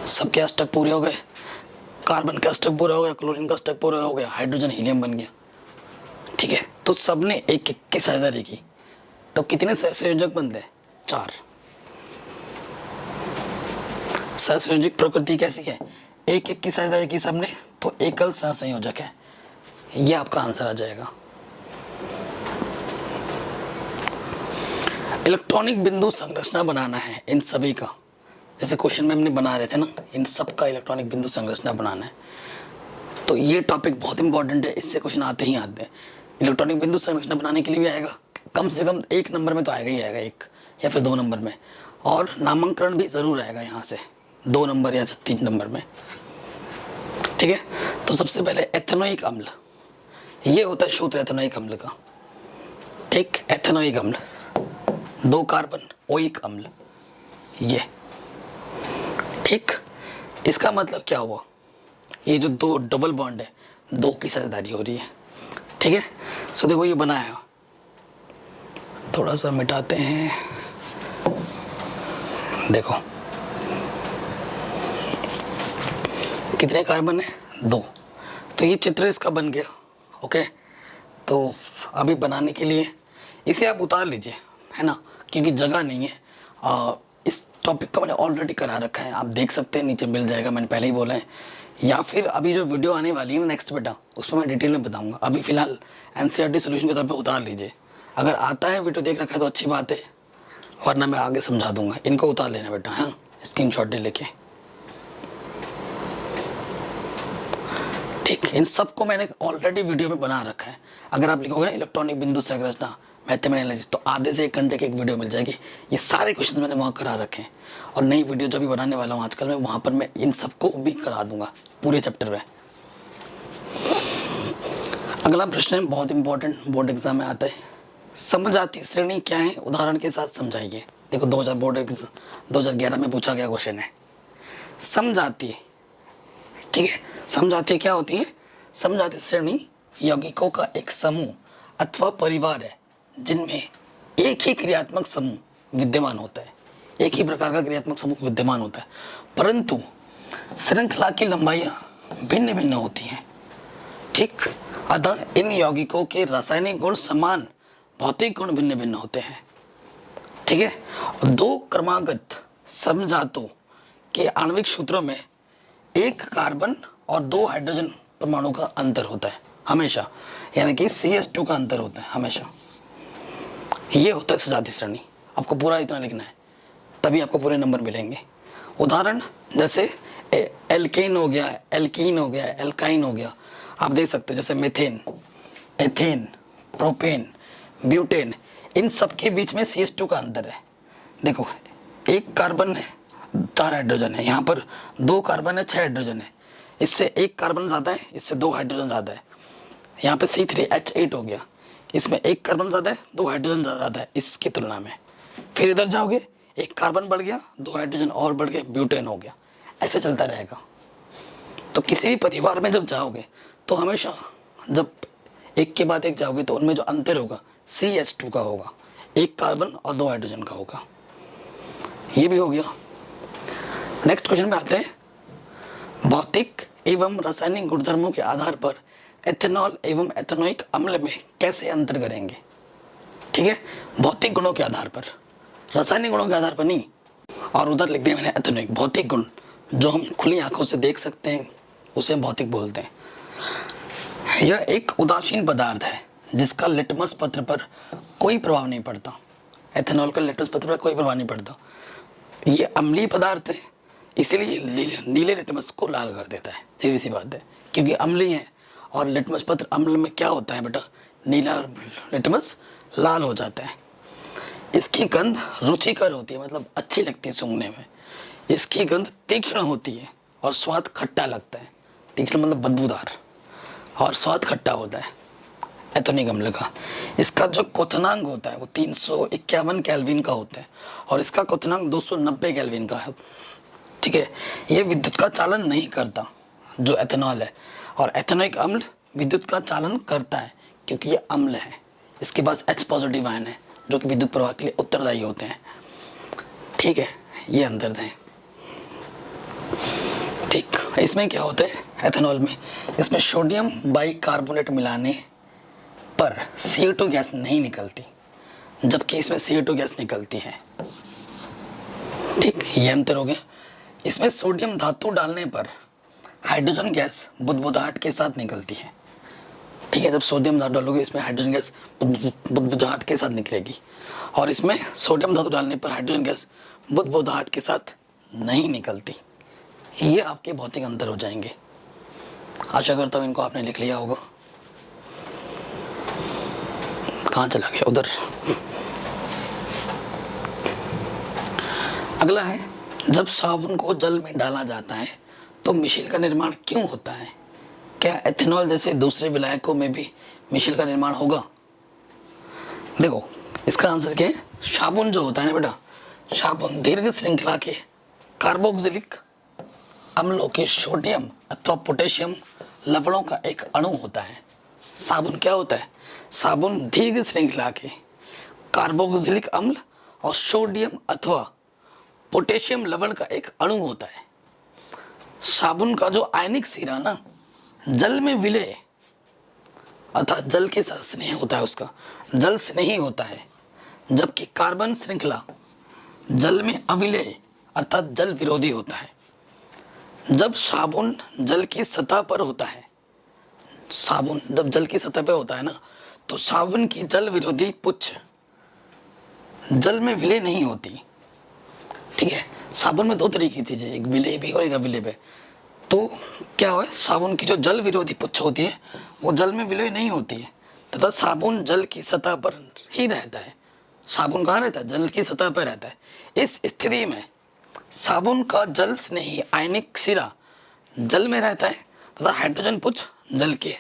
सबके अष्टक पूरे हो गए। कार्बन का अष्टक पूरा हो गया, क्लोरीन का अष्टक पूरा हो गया, हाइड्रोजन हीलियम बन गया। ठीक है, तो सबने 1-1 की साझेदारी की, तो कितने सहसंयोजक बनते हैं? 4। सहसंयोजक प्रकृति कैसी है? 1-1 की साझेदारी की सबने, तो एकल सहसंयोजक है। ये आपका आंसर आ जाएगा। इलेक्ट्रॉनिक बिंदु संरचना बनाना है इन सभी का, जैसे क्वेश्चन में हमने बना रहे थे ना, इन सब का इलेक्ट्रॉनिक बिंदु संरचना बनाना है। तो ये टॉपिक बहुत इंपॉर्टेंट है, इससे क्वेश्चन आते ही आते हैं। इलेक्ट्रॉनिक बिंदु संरचना बनाने के लिए भी आएगा, कम से कम 1 नंबर में तो आएगा ही आएगा, 1 या फिर 2 नंबर में। और नामांकन भी ज़रूर आएगा यहाँ से 2 नंबर या 3 नंबर में। ठीक है, तो सबसे पहले एथेनोइक अम्ल, ये होता है सूत्र एथेनोइक अम्ल का। ठीक, एथेनोइक अम्ल 2 कार्बन ओइक अम्ल, ये ठीक। इसका मतलब क्या हुआ? ये जो 2 डबल बॉन्ड है, 2 की साझेदारी हो रही है। ठीक है, सो देखो ये बनाया, थोड़ा सा मिटाते हैं। देखो कितने कार्बन है? 2। तो ये चित्र इसका बन गया। ओके, तो अभी बनाने के लिए इसे आप उतार लीजिए, है ना, क्योंकि जगह नहीं है। इस टॉपिक को मैंने ऑलरेडी करा रखा है, आप देख सकते हैं, नीचे मिल जाएगा, मैंने पहले ही बोला है। या फिर अभी जो वीडियो आने वाली है नेक्स्ट बेटा, उसमें मैं डिटेल में बताऊंगा। अभी फिलहाल एनसीईआरटी सॉल्यूशन के तौर पे उतार लीजिए। अगर आता है वीडियो देख रखा है तो अच्छी बात है, वरना मैं आगे समझा दूंगा। इनको उतार लेना बेटा, हाँ, स्क्रीनशॉट लेके। ठीक, इन सब को मैंने ऑलरेडी वीडियो में बना रखा है। अगर आप लिखोगे ना इलेक्ट्रॉनिक बिंदु संरचना मैथमेटिक्स, तो आधे से 1 घंटे की एक वीडियो मिल जाएगी। ये सारे क्वेश्चन मैंने वहाँ करा रखे हैं, और नई वीडियो जो भी बनाने वाला हूँ आजकल मैं, वहाँ पर मैं इन सबको भी करा दूंगा पूरे चैप्टर में। अगला प्रश्न है, बहुत इंपॉर्टेंट, बोर्ड एग्जाम में आता है। समजातीय श्रेणी क्या है, उदाहरण के साथ समझाइए। देखो 2011 में पूछा गया क्वेश्चन है समजातीय। ठीक है, समजातीय क्या होती है? समजातीय श्रेणी यौगिकों का एक समूह अथवा परिवार है जिनमें एक ही क्रियात्मक समूह विद्यमान होता है, एक ही प्रकार का क्रियात्मक समूह विद्यमान होता है, परंतु श्रृंखला की लंबाइयाँ भिन्न भिन्न होती हैं। ठीक, अतः इन यौगिकों के रासायनिक गुण समान, भौतिक गुण भिन्न भिन्न होते हैं। ठीक है, और 2 क्रमागत समजातों के आणविक सूत्रों में 1 कार्बन और 2 हाइड्रोजन परमाणु का अंतर होता है हमेशा, यानी कि CH2 का अंतर होता है हमेशा। ये होता है सजातीय श्रेणी। आपको पूरा इतना लिखना है, तभी आपको पूरे नंबर मिलेंगे। उदाहरण जैसे एल्केन हो गया, एल्कीन हो गया, एल्काइन हो गया, आप देख सकते हो, जैसे मीथेन, एथेन, प्रोपेन, ब्यूटेन, इन सब के बीच में CH2 का अंतर है। देखो 1 कार्बन है, 4 हाइड्रोजन है, यहाँ पर 2 कार्बन है, 6 हाइड्रोजन है। इससे 1 कार्बन ज़्यादा है, इससे 2 हाइड्रोजन ज़्यादा है। यहाँ पे C3H8 हो गया, इसमें 1 कार्बन ज़्यादा है, 2 हाइड्रोजन ज़्यादा है इसकी तुलना में। फिर इधर जाओगे, 1 कार्बन बढ़ गया, 2 हाइड्रोजन और बढ़ गए, ब्यूटेन हो गया। ऐसे चलता रहेगा। तो किसी भी परिवार में जब जाओगे तो हमेशा जब एक के बाद एक जाओगे तो उनमें जो अंतर होगा CH2 का होगा, 1 कार्बन और 2 हाइड्रोजन का होगा। ये भी हो गया। नेक्स्ट क्वेश्चन में आते हैं, भौतिक एवं रासायनिक गुणधर्मों के आधार पर एथेनॉल एवं एथेनोइक अम्ल में कैसे अंतर करेंगे। ठीक है, भौतिक गुणों के आधार पर। रासायनिक गुणों के आधार पर नहीं। और उधर लिख दिया मैंने एथेनॉइक, भौतिक गुण जो हम खुली आंखों से देख सकते हैं उसे हम भौतिक बोलते हैं। यह एक उदासीन पदार्थ है जिसका लिटमस पत्र पर कोई प्रभाव नहीं पड़ता। एथेनॉल का लिटमस पत्र पर कोई प्रभाव नहीं पड़ता। ये अम्लीय पदार्थ है, इसीलिए नीले लिटमस को लाल कर देता है। सीधी सी बात है, क्योंकि अम्लीय है और लिटमस पत्र अम्ल में क्या होता है बेटा, नीला लिटमस लाल हो जाता है। इसकी गंध रुचिकर होती है, मतलब अच्छी लगती है सूंघने में। इसकी गंध तीक्ष्ण होती है और स्वाद खट्टा लगता है। तीक्ष्ण मतलब बदबूदार, और स्वाद खट्टा होता है एथेनॉइक अम्ल का। इसका जो क्वथनांक होता है वो 351 केल्विन का होता है और इसका क्वथनांक 290 केल्विन का है। ठीक है, ये विद्युत का चालन नहीं करता जो एथेनॉल है, और एथेनॉइक अम्ल विद्युत का चालन करता है क्योंकि ये अम्ल है। इसके पास H पॉजिटिव आयन है जो कि विद्युत प्रवाह के लिए उत्तरदायी होते हैं। ठीक है, ये अंतर है। ठीक, इसमें क्या होता है एथेनॉल में, इसमें सोडियम बाइकार्बोनेट मिलाने पर CO2 गैस नहीं निकलती, जबकि इसमें CO2 गैस निकलती है। ठीक, ये अंतर हो गया। इसमें सोडियम धातु डालने पर हाइड्रोजन गैस बुदबुदाहट के साथ निकलती है। ठीक है, जब सोडियम धातु डालोगे इसमें हाइड्रोजन गैस बुदबुदाहट के साथ निकलेगी, और इसमें सोडियम धातु डालने पर हाइड्रोजन गैस बुदबुदाहट के साथ नहीं निकलती। ये आपके भौतिक अंतर हो जाएंगे। आशा करता हूँ इनको आपने लिख लिया होगा। कहाँ चला गया, उधर। अगला है, जब साबुन को जल में डाला जाता है तो मिश्रित का निर्माण क्यों होता है? क्या एथेनॉल जैसे दूसरे विलायकों में भी मिश्रित का निर्माण होगा? देखो, इसका आंसर क्या है। साबुन जो होता है ना बेटा, साबुन दीर्घ श्रृंखला के कार्बोक्सिलिक अम्लों के सोडियम अथवा पोटेशियम लवणों का एक अणु होता है। साबुन क्या होता है? साबुन दीर्घ श्रृंखला के कार्बोक्सिलिक अम्ल और सोडियम अथवा पोटेशियम लवण का एक अणु होता है। साबुन का जो आयनिक सिरा ना जल में विलय अर्थात जल के साथ स्नेह होता है, उसका जल स्नेही होता है, जबकि कार्बन श्रृंखला जल में अविलय अर्थात जल विरोधी होता है। जब साबुन जल की सतह पर होता है, साबुन जब जल की सतह पर होता है ना, तो साबुन की जल विरोधी पुच्छ जल में विलय नहीं होती। ठीक है, साबुन में दो तरह की चीजें, एक विलय भी और एक अविलय भी। तो क्या है, साबुन की जो जल विरोधी पुच्छ होती है वो जल में विलय नहीं होती है, तथा साबुन जल की सतह पर ही रहता है। साबुन कहाँ रहता है? जल की सतह पर रहता है। इस स्थिति में साबुन का जल स्नेही आयनिक सिरा जल में रहता है तथा हाइड्रोजन पुच्छ जल के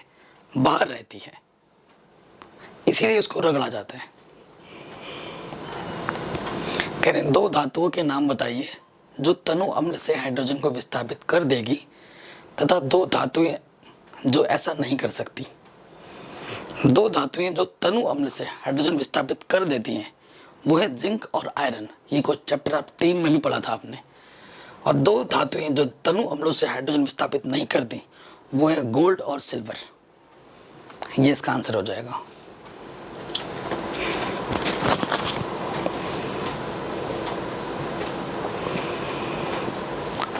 बाहर रहती है, इसीलिए उसको रगड़ा जाता है। कह रहे हैं, दो धातुओं के नाम बताइए जो तनु अम्ल से हाइड्रोजन को विस्थापित कर देगी तथा दो धातुएं जो ऐसा नहीं कर सकती। दो धातुएं जो तनु अम्ल से हाइड्रोजन विस्थापित कर देती हैं वो है जिंक और आयरन। ये को चैप्टर 3 में भी पढ़ा था आपने। और दो धातुएं जो तनु अम्लों से हाइड्रोजन विस्थापित नहीं करती वो है गोल्ड और सिल्वर। ये इसका आंसर हो जाएगा।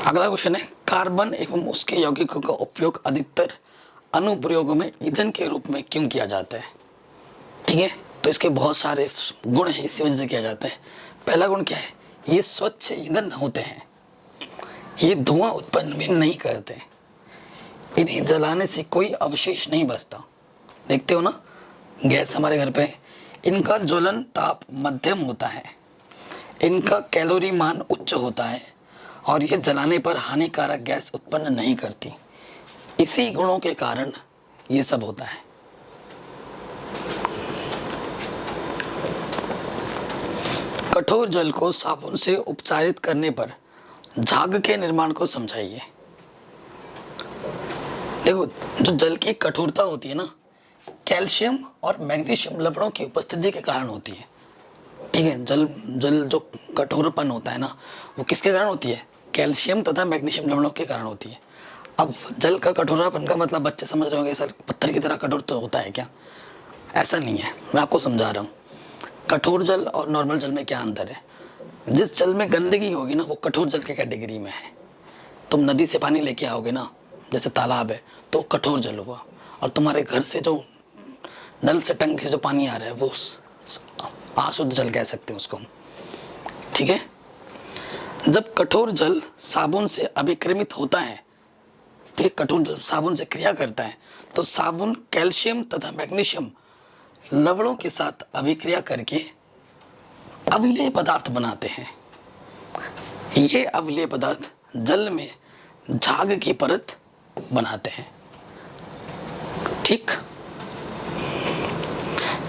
अगला क्वेश्चन है, कार्बन एवं उसके यौगिकों का उपयोग अधिकतर अनुप्रयोगों में ईंधन के रूप में क्यों किया जाता है? ठीक है, तो इसके बहुत सारे गुण हैं, इसी वजह से किया जाता है। पहला गुण क्या है? ये स्वच्छ ईंधन होते हैं, ये धुआं उत्पन्न भी नहीं करते, इन्हें जलाने से कोई अवशेष नहीं बचता। देखते हो ना गैस हमारे घर पे, इनका ज्वलन ताप मध्यम होता है, इनका कैलोरी मान उच्च होता है और ये जलाने पर हानिकारक गैस उत्पन्न नहीं करती। इसी गुणों के कारण ये सब होता है। कठोर जल को साबुन से उपचारित करने पर झाग के निर्माण को समझाइए। देखो, जो जल की कठोरता होती है ना, कैल्शियम और मैग्नीशियम लवणों की उपस्थिति के कारण होती है। ठीक है, जल जो कठोरपन होता है ना वो किसके कारण होती है? कैल्शियम तथा मैग्नीशियम लवणों के कारण होती है। अब जल का कठोरापन का मतलब बच्चे समझ रहे होंगे सर पत्थर की तरह कठोर तो होता है क्या? ऐसा नहीं है, मैं आपको समझा रहा हूँ। कठोर जल और नॉर्मल जल में क्या अंतर है? जिस जल में गंदगी होगी ना वो कठोर जल की कैटेगरी में है। तुम नदी से पानी लेके आओगे ना, जैसे तालाब है तो कठोर जल हुआ, और तुम्हारे घर से जो नल से टंकी से जो पानी आ रहा है वो अशुद्ध जल कह सकते हैं उसको हम, ठीक है। जब कठोर जल साबुन से अभिक्रमित होता है, ठीक है, कठोर जल साबुन से क्रिया करता है तो साबुन कैल्शियम तथा मैग्नीशियम लवणों के साथ अभिक्रिया करके अम्लीय पदार्थ बनाते हैं। ये अम्लीय पदार्थ जल में झाग की परत बनाते हैं, ठीक।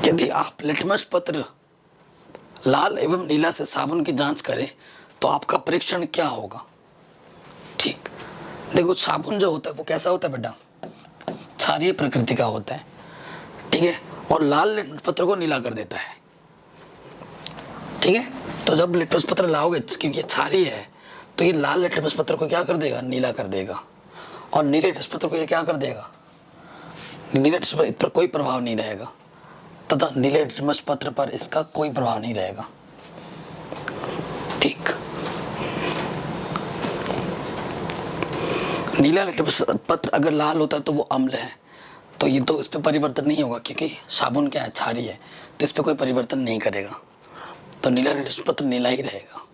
यदि आप लिटमस पत्र लाल एवं नीला से साबुन की जांच करें तो आपका परीक्षण क्या होगा, ठीक। देखो साबुन जो होता है वो कैसा होता है बेटा, क्षारीय प्रकृति का होता है, ठीक है, और लाल लिटमस पत्र को नीला कर देता है, ठीक है। तो जब लिटमस पत्र लाओगे क्योंकि क्षारीय है तो ये लाल लिटमस पत्र को क्या कर देगा, नीला कर देगा, और नीले लिटमस पत्र को ये क्या कर देगा, नीले लिटमस पत्र पर कोई प्रभाव नहीं रहेगा तथा नीले लिटमस पत्र पर इसका कोई प्रभाव नहीं रहेगा, ठीक। नीला लिटमस पत्र अगर लाल होता है तो वो अम्ल है, तो ये तो इस पर परिवर्तन नहीं होगा क्योंकि साबुन क्या है, क्षारीय है, तो इस पर कोई परिवर्तन नहीं करेगा, तो नीला लिटमस पत्र नीला ही रहेगा।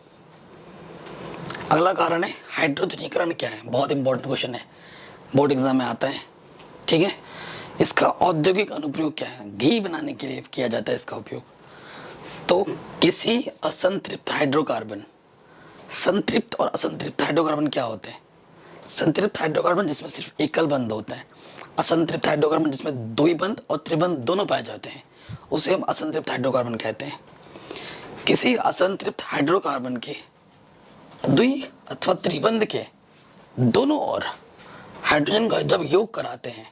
अगला कारण है हाइड्रोजनीकरण क्या है, बहुत इंपॉर्टेंट क्वेश्चन है, बोर्ड एग्जाम में आता है, ठीक है। इसका औद्योगिक अनुप्रयोग क्या है, घी बनाने के लिए किया जाता है इसका उपयोग। तो किसी असंतृप्त हाइड्रोकार्बन, संतृप्त और असंतृप्त हाइड्रोकार्बन क्या होते हैं, संतृप्त हाइड्रोकार्बन जिसमें सिर्फ एकल बंध होता है, असंतृप्त हाइड्रोकार्बन जिसमें द्विबंध और त्रिबंध दोनों पाए जाते हैं उसे हम असंतृप्त हाइड्रोकार्बन कहते हैं। किसी असंतृप्त हाइड्रोकार्बन के द्वि अथवा त्रिबंध के दोनों ओर हाइड्रोजन का जब योग कराते हैं,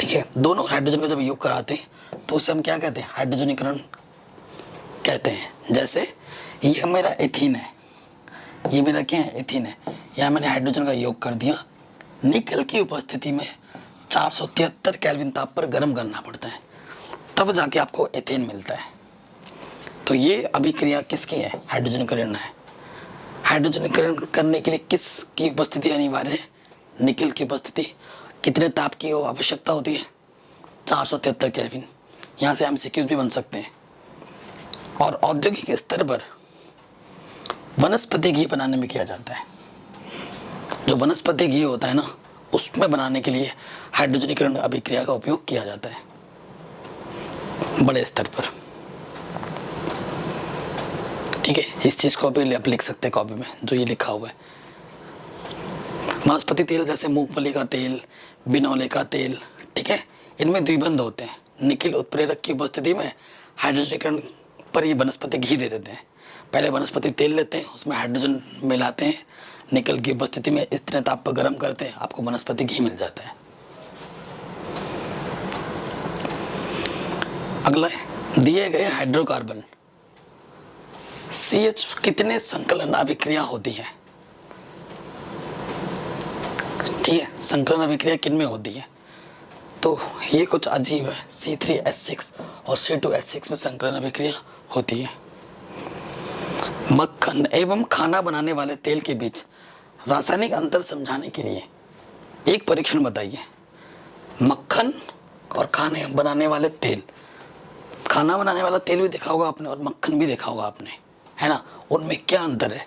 ठीक है, दोनों हाइड्रोजन का जब योग कराते हैं तो उसे हम क्या कहते हैं, हाइड्रोजनीकरण कहते हैं। जैसे ये मेरा एथीन है, ये मेरा क्या है, एथीन है, यहाँ मैंने हाइड्रोजन का योग कर दिया, निकल की उपस्थिति में 473 केल्विन ताप पर गर्म करना पड़ता है तब जाके आपको एथेन मिलता है। तो ये अभिक्रिया किसकी है, हाइड्रोजनीकरण है। हाइड्रोजनीकरण करने के लिए किस की उपस्थिति अनिवार्य है, निकल की उपस्थिति। कितने ताप की आवश्यकता होती है, 473 केल्विन। यहाँ से एमसीक्यूज भी बन सकते हैं। और औद्योगिक स्तर पर वनस्पति घी बनाने में किया जाता है, जो वनस्पति घी होता है ना उसमें बनाने के लिए हाइड्रोजनीकरण अभिक्रिया का उपयोग किया जाता है बड़े स्तर पर, ठीक है। इस चीज़ को भी आप लिख सकते हैं कॉपी में जो ये लिखा हुआ है। वनस्पति तेल जैसे मूंगफली का तेल, बिनौले का तेल, ठीक है, इनमें द्विबंध होते हैं। निकिल उत्प्रेरक की उपस्थिति में हाइड्रोजनीकरण पर ये वनस्पति घी दे देते हैं। पहले वनस्पति तेल लेते हैं, उसमें हाइड्रोजन मिलाते हैं, निकल की उपस्थिति में इतने ताप पर गर्म करते हैं, आपको वनस्पति घी मिल जाता है। अगला है दिए गए हाइड्रोकार्बन CH कितने संकलन अभिक्रिया होती है, ठीक है। संकलन अभिक्रिया किन में होती है, तो ये कुछ अजीब है। C3H6 और C2H6 में संकलन अभिक्रिया होती है। मक्खन एवं खाना बनाने वाले तेल के बीच रासायनिक अंतर समझाने के लिए एक परीक्षण बताइए। मक्खन और खाने बनाने वाले तेल, खाना बनाने वाला तेल भी देखा होगा आपने और मक्खन भी देखा होगा आपने, है ना, उनमें क्या अंतर है।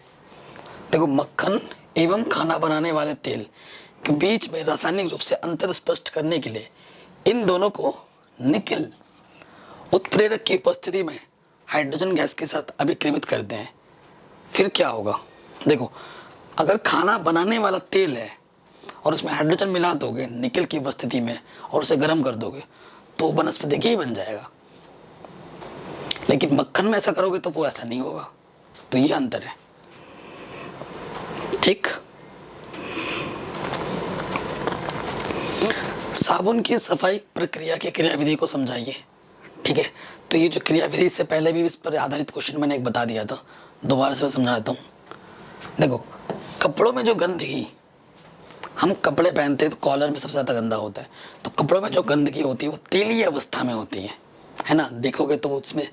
देखो मक्खन एवं खाना बनाने वाले तेल के बीच में रासायनिक रूप से अंतर स्पष्ट करने के लिए इन दोनों को निकिल उत्प्रेरक की उपस्थिति में हाइड्रोजन गैस के साथ अभिक्रमित करते हैं। फिर क्या होगा, देखो अगर खाना बनाने वाला तेल है और उसमें हाइड्रोजन मिला दोगे निकिल की उपस्थिति में और उसे गर्म कर दोगे तो वनस्पति घी बन जाएगा। लेकिन मक्खन में ऐसा करोगे तो वो ऐसा नहीं होगा। तो ये अंतर है, ठीक। साबुन की सफाई प्रक्रिया की क्रियाविधि को समझाइए, ठीक है। तो ये जो क्रियाविधि, इससे पहले भी इस पर आधारित क्वेश्चन मैंने एक बता दिया था, दोबारा से समझा देता हूँ। देखो कपड़ों में जो गंदगी, हम कपड़े पहनते हैं तो कॉलर में सबसे ज़्यादा गंदा होता है, तो कपड़ों में जो गंदगी होती है वो तेलीय अवस्था में होती है ना। देखोगे तो उसमें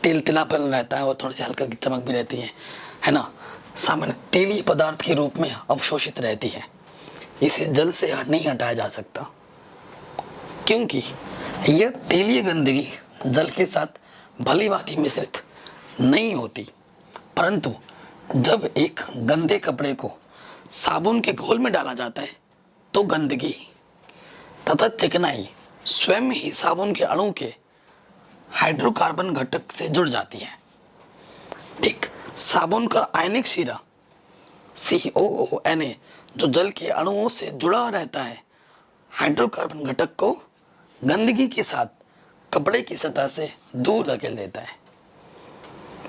तेल तिलापन रहता है और थोड़ी सी हल्का की चमक भी रहती है ना। सामान्य तेलीय पदार्थ के रूप में अवशोषित रहती है। इसे जल से नहीं हटाया जा सकता क्योंकि यह तेलीय गंदगी जल के साथ भली भांति मिश्रित नहीं होती, परंतु जब एक गंदे कपड़े को साबुन के घोल में डाला जाता है तो गंदगी तथा चिकनाई स्वयं ही साबुन के अणु के हाइड्रोकार्बन घटक से जुड़ जाती है। ठीक, साबुन का आयनिक शिरा COONA जो जल के अणुओं से जुड़ा रहता है, हाइड्रोकार्बन घटक को गंदगी के साथ कपड़े की सतह से दूर धकेल देता है,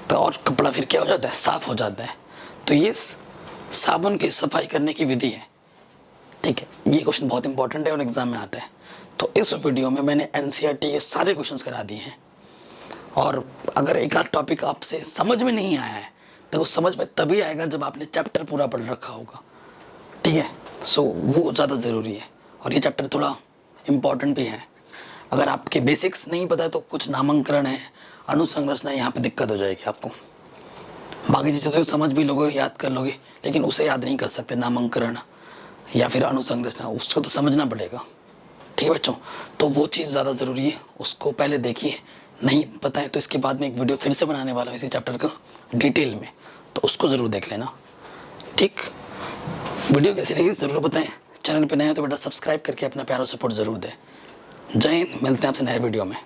तो और कपड़ा फिर क्या हो जाता है, साफ हो जाता है। तो ये साबुन की सफाई करने की विधि है। ठीक है, ये क्वेश्चन बहुत इंपॉर्टेंट है और एग्जाम में आता है। तो इस वीडियो में मैंने NCERT के सारे क्वेश्चंस करा दिए हैं, और अगर एक आध टॉपिक आपसे समझ में नहीं आया है तो वो समझ में तभी आएगा जब आपने चैप्टर पूरा पढ़ रखा होगा। ठीक है, सो वो ज़्यादा ज़रूरी है, और ये चैप्टर थोड़ा इम्पॉर्टेंट भी है। अगर आपके बेसिक्स नहीं पता है तो कुछ नामांकन है, अनुसंरचना, यहाँ पे दिक्कत हो जाएगी आपको। बाकी चीज़ें तो समझ भी लोगे, याद कर लोगे, लेकिन उसे याद नहीं कर सकते, नामांकन या फिर अनुसंरचना, उसको तो समझना पड़ेगा। ठीक है बच्चों, तो वो चीज़ ज़्यादा ज़रूरी है, उसको पहले देखिए। नहीं पता है तो इसके बाद में एक वीडियो फिर से बनाने वाला हूँ इसी चैप्टर का डिटेल में, तो उसको ज़रूर देख लेना। ठीक, वीडियो कैसी लगी ज़रूर बताएं। चैनल पे नए हो तो बेटा सब्सक्राइब करके अपना प्यारा सपोर्ट ज़रूर दें। जय हिंद, मिलते हैं आपसे नए वीडियो में।